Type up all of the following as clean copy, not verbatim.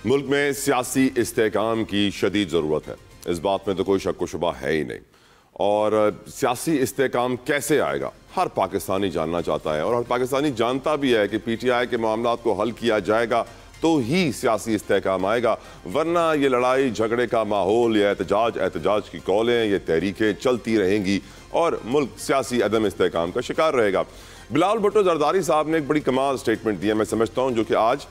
मुल्क में सियासी इस्तेहकाम की शदीद ज़रूरत है, इस बात में तो कोई शक व शुबा है ही नहीं। और सियासी इस्तेहकाम कैसे आएगा हर पाकिस्तानी जानना चाहता है, और हर पाकिस्तानी जानता भी है कि PTI के मामलात को हल किया जाएगा तो ही सियासी इस्तेहकाम आएगा, वरना ये लड़ाई झगड़े का माहौल, ये एहतजाज की कॉलें, ये तहरीकें चलती रहेंगी और मुल्क सियासी अदम इस्तेहकाम का शिकार रहेगा। बिलावल भुट्टो जरदारी साहब ने एक बड़ी कमाल स्टेटमेंट दिया, मैं समझता हूँ, जो कि आज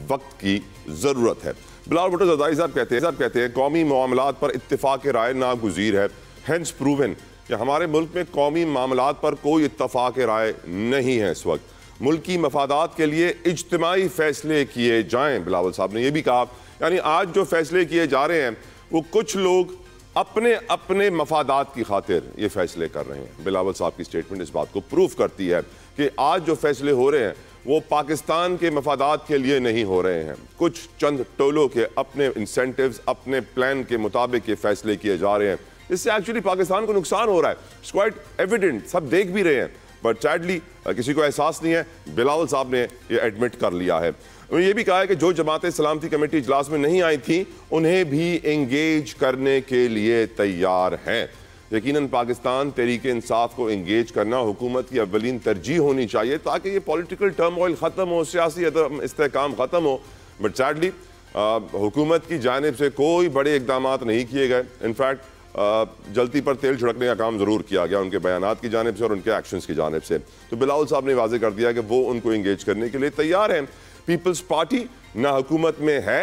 वक्त की ज़रूरत है। बिलावल भुट्टो जरदारी साहब कहते हैं कौमी मामलात पर इत्तिफाक राय नागुज़ीर है, हेंस प्रूवन कि हमारे मुल्क में कौमी मामलात पर कोई इत्तिफाक राय नहीं है। इस वक्त मुल्की मफादात के लिए इज्तिमाई फैसले किए जाएं। बिलावल साहब ने यह भी कहा, यानी आज जो फैसले किए जा रहे हैं वो कुछ लोग अपने अपने मफादात की खातिर ये फैसले कर रहे हैं। बिलावल साहब की स्टेटमेंट इस बात को प्रूफ करती है कि आज जो फैसले हो रहे हैं वो पाकिस्तान के मफादात के लिए नहीं हो रहे हैं, कुछ चंद टोलों के अपने इंसेंटिव्स, अपने प्लान के मुताबिक ये फैसले किए जा रहे हैं। इससे एक्चुअली पाकिस्तान को नुकसान हो रहा है, इट्स क्वाइट एविडेंट, सब देख भी रहे हैं, बट सैडली किसी को एहसास नहीं है। बिलावल साहब ने ये एडमिट कर लिया है। उन्होंने ये भी कहा है कि जो जमातें सलामती कमेटी इजलास में नहीं आई थी उन्हें भी एंगेज करने के लिए तैयार हैं। यकीनन पाकिस्तान तहरीक इंसाफ को एंगेज करना हुकूमत की अव्वलीन तरजीह होनी चाहिए ताकि ये पॉलिटिकल टर्मोइल ख़त्म हो, सियासी इस्तेहकाम ख़त्म हो। बट सैडली हुकूमत की जानिब से कोई बड़े इकदाम नहीं किए गए। इनफैक्ट जलती पर तेल छिड़कने का काम ज़रूर किया गया उनके बयानात की जानिब से और उनके एक्शंस की जानिब से। तो बिलावल साहब ने वाज़ेह कर दिया कि वो उनको एंगेज करने के लिए तैयार हैं। पीपल्स पार्टी ना हुकूमत में है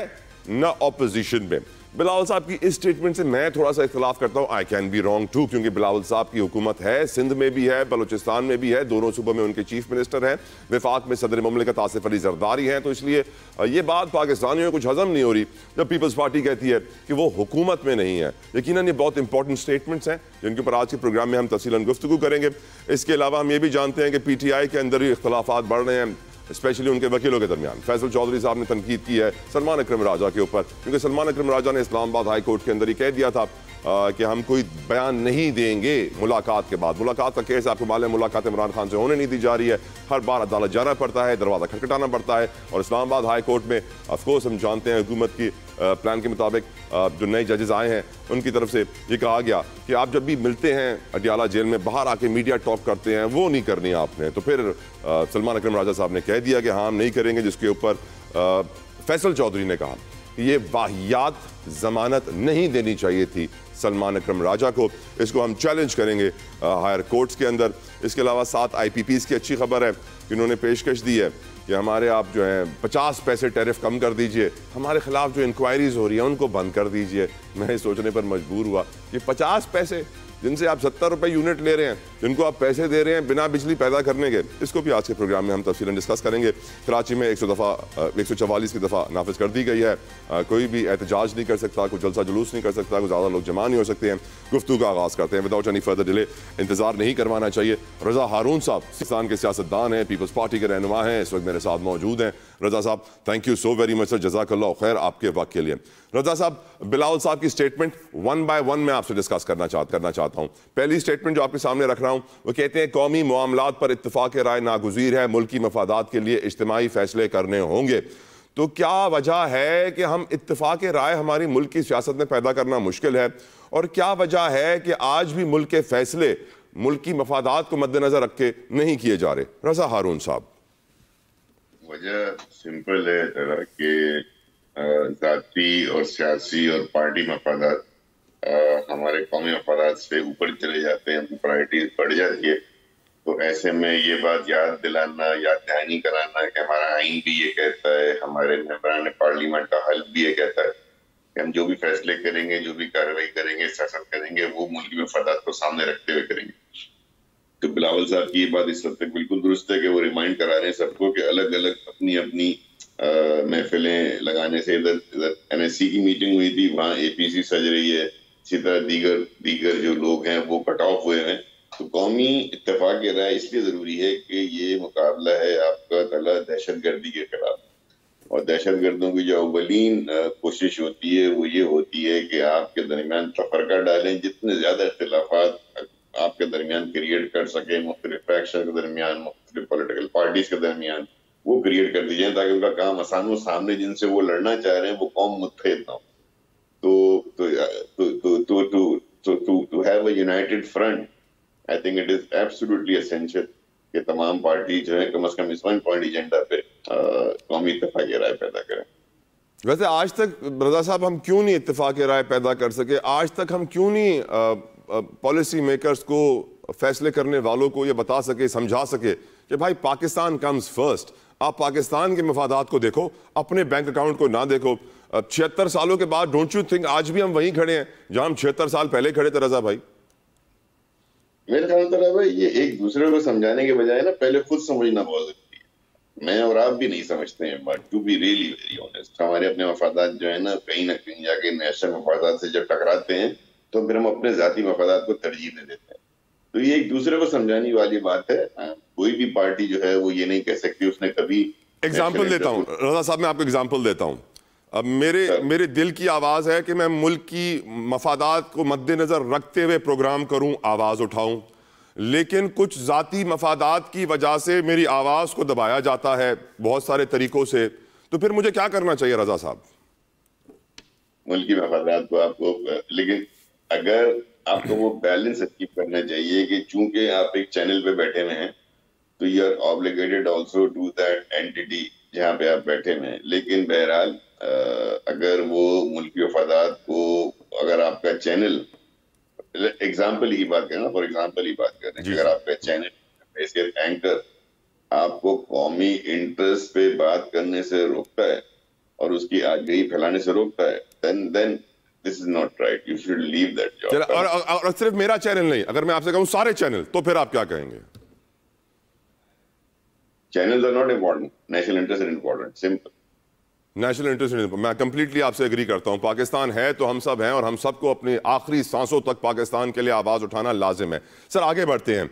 ना अपोजिशन में। बिलावल साहब की इस स्टेटमेंट से मैं थोड़ा सा इख्तलाफ करता हूँ। I can be wrong too, क्योंकि बिलावल साहब की हुकूमत है, सिंध में भी है, बलूचिस्तान में भी है, दोनों सूबों में उनके चीफ मिनिस्टर हैं, वफाक में सदर मुमलिकत आसिफ अली जरदारी हैं। तो इसलिए ये बात पाकिस्तानियों को कुछ हजम नहीं हो रही जब पीपल्स पार्टी कहती है कि वो हुकूमत में नहीं है। यकीनन ये बहुत इंपॉर्टेंट स्टेटमेंट्स हैं जिनके ऊपर आज के प्रोग्राम में हम तफसीलन गुफ्तगू करेंगे। इसके अलावा हम ये भी जानते हैं कि PTI के अंदर ही इख्तलाफात बढ़ रहे हैं, स्पेशली उनके वकीलों के दरमियान। फैसल चौधरी साहब ने तनकीद की है सलमान अकरम राजा के ऊपर, क्योंकि सलमान अकरम राजा ने इस्लामाबाद हाई कोर्ट के अंदर ही कह दिया था कि हम कोई बयान नहीं देंगे मुलाकात के बाद। मुलाकात का केस आपको मालूम है, मुलाकात इमरान खान से होने नहीं दी जा रही है, हर बार अदालत जाना पड़ता है, दरवाज़ा खटखटाना पड़ता है। और इस्लामाबाद हाई कोर्ट में ऑफकोर्स हम जानते हैं हुकूमत की प्लान के मुताबिक जो नए जजेस आए हैं उनकी तरफ से ये कहा गया कि आप जब भी मिलते हैं अडियाला जेल में, बाहर आके मीडिया टॉक करते हैं, वो नहीं करनी आपने। तो फिर सलमान अकरम राजा साहब ने कह दिया कि हाँ हम नहीं करेंगे, जिसके ऊपर फैसल चौधरी ने कहा ये वाहियात जमानत नहीं देनी चाहिए थी सलमान अकरम राजा को, इसको हम चैलेंज करेंगे हायर कोर्ट्स के अंदर। इसके अलावा 7 IPPs की अच्छी खबर है कि उन्होंने पेशकश दी है कि हमारे आप जो हैं 50 पैसे टैरिफ कम कर दीजिए, हमारे खिलाफ जो इंक्वायरीज हो रही हैं उनको बंद कर दीजिए। मैं सोचने पर मजबूर हुआ कि 50 पैसे जिनसे आप 70 रुपए यूनिट ले रहे हैं, जिनको आप पैसे दे रहे हैं बिना बिजली पैदा करने के, इसको भी आज के प्रोग्राम में हम तफसीलन डिस्कस करेंगे। कराची में 144 की दफ़ा नाफिज कर दी गई है, कोई भी एहतजाज नहीं कर सकता, कोई जलसा जुलूस नहीं कर सकता, कोई ज़्यादा लोग जमा नहीं हो सकते हैं। गुफ्तगू का आगाज़ करते हैं विदाउट एनी फर्दर डिले, इंतजार नहीं करवाना चाहिए। रज़ा हारून साहब पाकिस्तान के सियासतदान हैं, पीपल्स पार्टी के रहनुमा हैं, इस वक्त मेरे साथ मौजूद हैं। रज़ा साहब thank you so very much sir, जज़ाकल्लाह खैर आपके वक्त के लिए। रज़ा साहब, बिलावल साहब की स्टेटमेंट वन बाय वन मैं आपसे डिस्कस करना चाहता हूँ। पहली स्टेटमेंट जो आपके सामने रख रहा हूँ वो कहते हैं कौमी मामलात पर इत्तिफाक राय नागुज़ीर है, मुल्की मफादात के लिए इज्तिमाई फैसले करने होंगे। तो क्या वजह है कि हम इत्तिफाक राय हमारी मुल्क की सियासत में पैदा करना मुश्किल है, और क्या वजह है कि आज भी मुल्क के फैसले मुल्क की मफादात को मद्देनजर रख के नहीं किए जा रहे? रज़ा हारून साहब। वजह सिंपल है कि ज़ाती और सियासी और पार्टी मफादात हमारे कौमी मफादात से ऊपर चले जाते हैं, प्रायोरिटी बढ़ जाती है। तो ऐसे में ये बात याद दिलाना, याद दहानी कराना कि हमारा आइन भी ये कहता है, हमारे मेंबरान पार्लियामेंट का हल्फ भी ये कहता है कि हम जो भी फैसले करेंगे, जो भी कार्रवाई करेंगे, सियासत करेंगे, वो मुल्की मफादात को सामने रखते हुए करेंगे। तो बिलावल साहब की ये बात इस वक्त तक बिल्कुल दुरुस्त है कि वो रिमाइंड करा रहे हैं सबको कि अलग अलग अपनी अपनी महफिलें लगाने से, इधर NSC की मीटिंग हुई थी, वहाँ APC सज रही है, इसी तरह दीगर जो लोग हैं वो कट ऑफ हुए हैं। तो कौमी इत्तेफाक राय इसलिए जरूरी है कि ये मुकाबला है आपका तला दहशतगर्दी के खिलाफ, और दहशतगर्दों की जो अव्वलीन कोशिश होती है वो ये होती है कि आपके दरमियान तफरका डालें, जितने ज्यादा इख्तिलाफात आपके दरमियान क्रिएट कर सके, मुख्तलिफ फैक्शन के दरमियान, मुख्तलिफ पॉलिटिकल पार्टीज के दरमियान, وہ کریٹ کر دی جائیں تاکہ ان کا کام آسان ہو, سامنے جن سے وہ لڑنا چاہ رہے ہیں وہ قوم متحد نہ ہو. To have a united front, I think it is absolutely essential کہ تمام پارٹی جو ہے کم از کم اس 1 پوائنٹ ایجنڈا پہ قومی اتفاقی رائے پیدا کریں. ویسے آج تک رضا صاحب ہم کیوں نہیں اتفاق رائے پیدا کر سکے؟ آج تک ہم کیوں نہیں پالیسی میکرز کو, فیصلے کرنے والوں کو یہ بتا سکے, سمجھا سکے کہ بھائی پاکستان کمز فرسٹ, آپ پاکستان کے مفادات کو دیکھو, اپنے بینک اکاؤنٹ کو نہ دیکھو. 76 سالوں کے بعد ڈونٹ یو تھنک آج بھی ہم وہیں کھڑے ہیں جہاں ہم 76 سال پہلے کھڑے تھے رضا بھائی؟ میرے خیال میں بھائی یہ ایک دوسرے کو سمجھانے کے بجائے نا پہلے خود سمجھنا بہت ضروری ہے. میں اور آپ بھی نہیں سمجھتے ہیں, but to be really very honest ہمارے اپنے مفادات جو ہے نا کہیں نہ کہیں جا کے نیشنل مفادات سے جب ٹکراتے ہیں تو پھر ہم اپنے ذاتی مفادات کو ترجیح دے دیتے ہیں. تو یہ ایک دوسرے کو سمجھانے والی بات ہے. کوئی بھی پارٹی جو ہے وہ یہ نہیں کہہ سکتی اس نے کبھی. ایگزامپل دیتا ہوں رضا صاحب, میں آپ کو ایگزامپل دیتا ہوں. اب میرے دل کی آواز ہے کہ میں ملک کی مفادات کو مد نظر رکھتے ہوئے پروگرام کروں, آواز اٹھاؤں, لیکن کچھ ذاتی مفادات کی وجہ سے میری آواز کو دبایا جاتا ہے بہت سارے طریقوں سے. تو پھر مجھے کیا کرنا چاہیے رضا صاحب؟ ملکی مفادات کو آپ کو, لیکن اگر آپ کو وہ بیلنس اچیو کرنا چاہیے کہ چونکہ آپ ایک چینل پہ بیٹھے ہوئے ہیں تو you are obligated also to that entity جہاں پہ آپ بیٹھے ہوئے ہیں. لیکن بہرحال اگر وہ ملکی مفادات کو, اگر آپ کا چینل, ایگزامپل کی بات کریں نا, فار ایگزامپل ہی بات کریں, اگر آپ کا چینل اینکر آپ کو قومی انٹرسٹ پہ بات کرنے سے روکتا ہے اور اس کی آگہی پھیلانے سے روکتا ہے, then this is not right. You should leave that job. اور صرف میرا چینل نہیں, اگر میں آپ سے کہوں سارے چینل, تو پھر آپ کیا کہیں گے؟ Channels are not important. National interests are important. Simple. National interest, میں کمپلیٹلی آپ سے ایگری کرتا ہوں. پاکستان ہے تو ہم سب ہیں اور ہم سب کو اپنی آخری سانسوں تک پاکستان کے لیے آواز اٹھانا لازم ہے. سر آگے بڑھتے ہیں.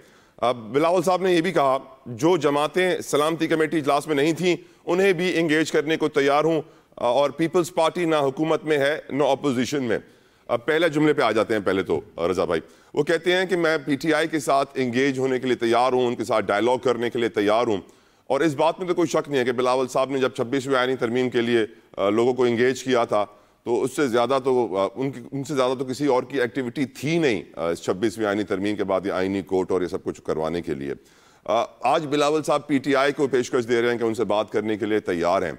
بلاول صاحب نے یہ بھی کہا جو جماعتیں سلامتی کمیٹی اجلاس میں نہیں تھیں انہیں بھی انگیج کرنے کو تیار ہوں, اور پیپلز پارٹی نہ حکومت میں ہے نہ اپوزیشن میں. اب پہلے جملے پہ آ جاتے ہیں پہلے تو رضا بھائی. وہ کہتے ہیں کہ میں پی ٹی آئی کے ساتھ انگیج ہونے کے لیے تیار ہوں, ان کے ساتھ ڈائلاگ کرنے کے لیے تیار ہوں. اور اس بات میں تو کوئی شک نہیں ہے کہ بلاول صاحب نے جب 26ویں آئینی ترمیم کے لیے لوگوں کو انگیج کیا تھا تو ان سے زیادہ تو کسی اور کی ایکٹیویٹی تھی نہیں 26ویں آئینی ترمیم کے بعد یہ آئینی کوٹ اور یہ سب کچھ کروانے کے لیے. آج بلاول صاحب پی ٹی آئی کو پیشکش دے رہے ہیں کہ ان سے بات کرنے کے لیے تیار ہیں.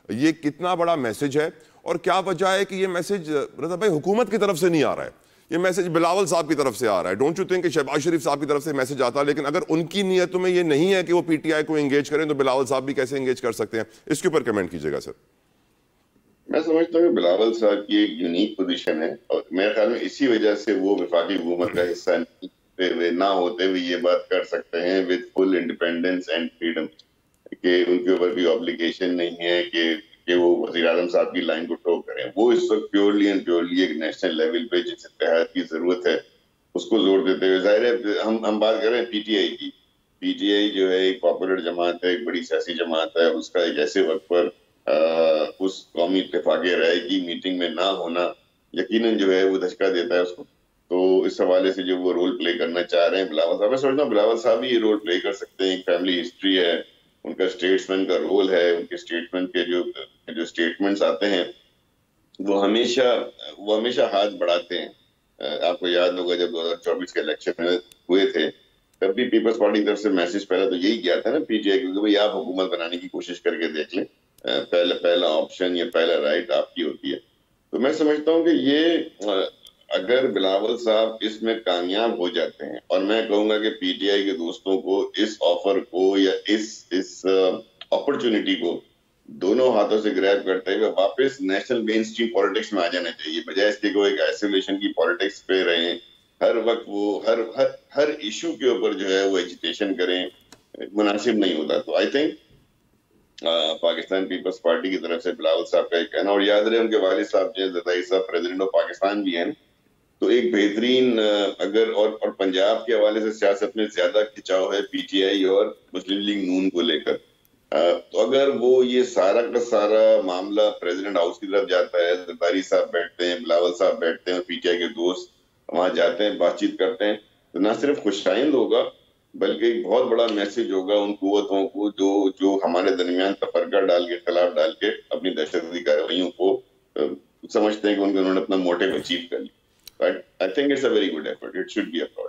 یہ کتنا بڑا میسج ہے اور کیا وجہ ہے کہ یہ میسج رضا بھائی حکومت کی طرف سے نہیں آ رہا ہے, یہ میسج بلاول صاحب کی طرف سے آ رہا ہے؟ ڈونٹ یو تھنک کہ شہباز شریف صاحب کی طرف سے میسج آتا ہے, لیکن اگر ان کی نیتوں میں یہ نہیں ہے کہ وہ پی ٹی آئی کو انگیج کریں تو بلاول صاحب بھی کیسے انگیج کر سکتے ہیں؟ اس کے اوپر کمنٹ کیجیے گا سر. میں سمجھتا ہوں کہ بلاول صاحب کی ایک یونیک پوزیشن ہے اور میرے خیال میں اسی وجہ سے وہ وفاقی حکومت کا حصہ نہ ہوتے ہوئے یہ بات کر سکتے ہیں with full independence and freedom, کہ ان کے اوپر بھی آبلیگیشن نہیں ہے کہ وہ وزیر اعظم صاحب کی لائن کو ٹو کریں. وہ اس وقت پیورلی اینڈ پیورلی ایک نیشنل لیول پہ جس اتحاد کی ضرورت ہے اس کو زور دیتے ہوئے, ظاہر ہے ہم بات کر رہے ہیں پی ٹی آئی کی. پی ٹی آئی جو ہے ایک پاپولر جماعت ہے, ایک بڑی سیاسی جماعت ہے, اس کا ایک ایسے وقت پر اس قومی اتفاق رائے کی میٹنگ میں نہ ہونا یقیناً جو ہے وہ دھچکا دیتا ہے اس کو. تو اس حوالے سے جو وہ رول پلے کرنا چاہ رہے ہیں بلاول صاحب, میں سمجھتا ہوں بلاول صاحب ہی یہ رول پلے کر سکتے ہیں. ایک فیملی ہسٹری ہے, ان کا اسٹیٹسمین کا رول ہے, ان کے اسٹیٹمنٹ کے جو اسٹیٹمنٹس آتے ہیں وہ ہمیشہ ہاتھ بڑھاتے ہیں. آپ کو یاد ہوگا جب 2024 کے الیکشن ہوئے تھے تب بھی پیپلز پارٹی کی طرف سے میسج پہلا تو یہی کیا تھا نا پی ٹی آئی, کیونکہ بھائی آپ حکومت بنانے کی کوشش کر کے دیکھ لیں, پہلا آپشن یا پہلا رائٹ آپ کی ہوتی ہے. تو میں سمجھتا ہوں کہ یہ اگر بلاول صاحب اس میں کامیاب ہو جاتے ہیں, اور میں کہوں گا کہ پی ٹی آئی کے دوستوں کو اس آفر کو یا اس اپرچونٹی کو دونوں ہاتھوں سے گریب کرتے ہوئے واپس نیشنل مین اسٹریم پالیٹکس میں آ جانا چاہیے, بجائے اس کے کوئی ایک آئسولیشن کی پالیٹکس پہ رہیں, ہر وقت وہ ہر ایشو کے اوپر جو ہے وہ ایجیٹیشن کریں, مناسب نہیں ہوتا. تو آئی تھنک پاکستان پیپلز پارٹی کی طرف سے بلاول صاحب کا ایک کہنا, اور یاد رہے ان کے والد صاحب جو زرداری صاحب پریزیڈنٹ آف پاکستان بھی ہیں, تو ایک بہترین اگر اور پنجاب کے حوالے سے سیاست میں زیادہ کھچاؤ ہے پی ٹی آئی اور مسلم لیگ نون کو لے کر, تو اگر وہ یہ سارا کا سارا معاملہ پریزیڈنٹ ہاؤس کی طرف جاتا ہے, زرداری صاحب بیٹھتے ہیں, بلاول صاحب بیٹھتے ہیں, پی ٹی آئی کے دوست وہاں جاتے ہیں, بات چیت کرتے ہیں, تو نہ صرف خوش آئند ہوگا بلکہ ایک بہت بڑا میسج ہوگا ان قوتوں کو جو ہمارے درمیان تفرقہ ڈال کے خلاف ڈال کے اپنی دہشت گردی کارروائیوں کو سمجھتے ہیں کہ انہوں نے اپنا موٹیو اچیو کر لیا. I think it's a very good effort. It should be applauded.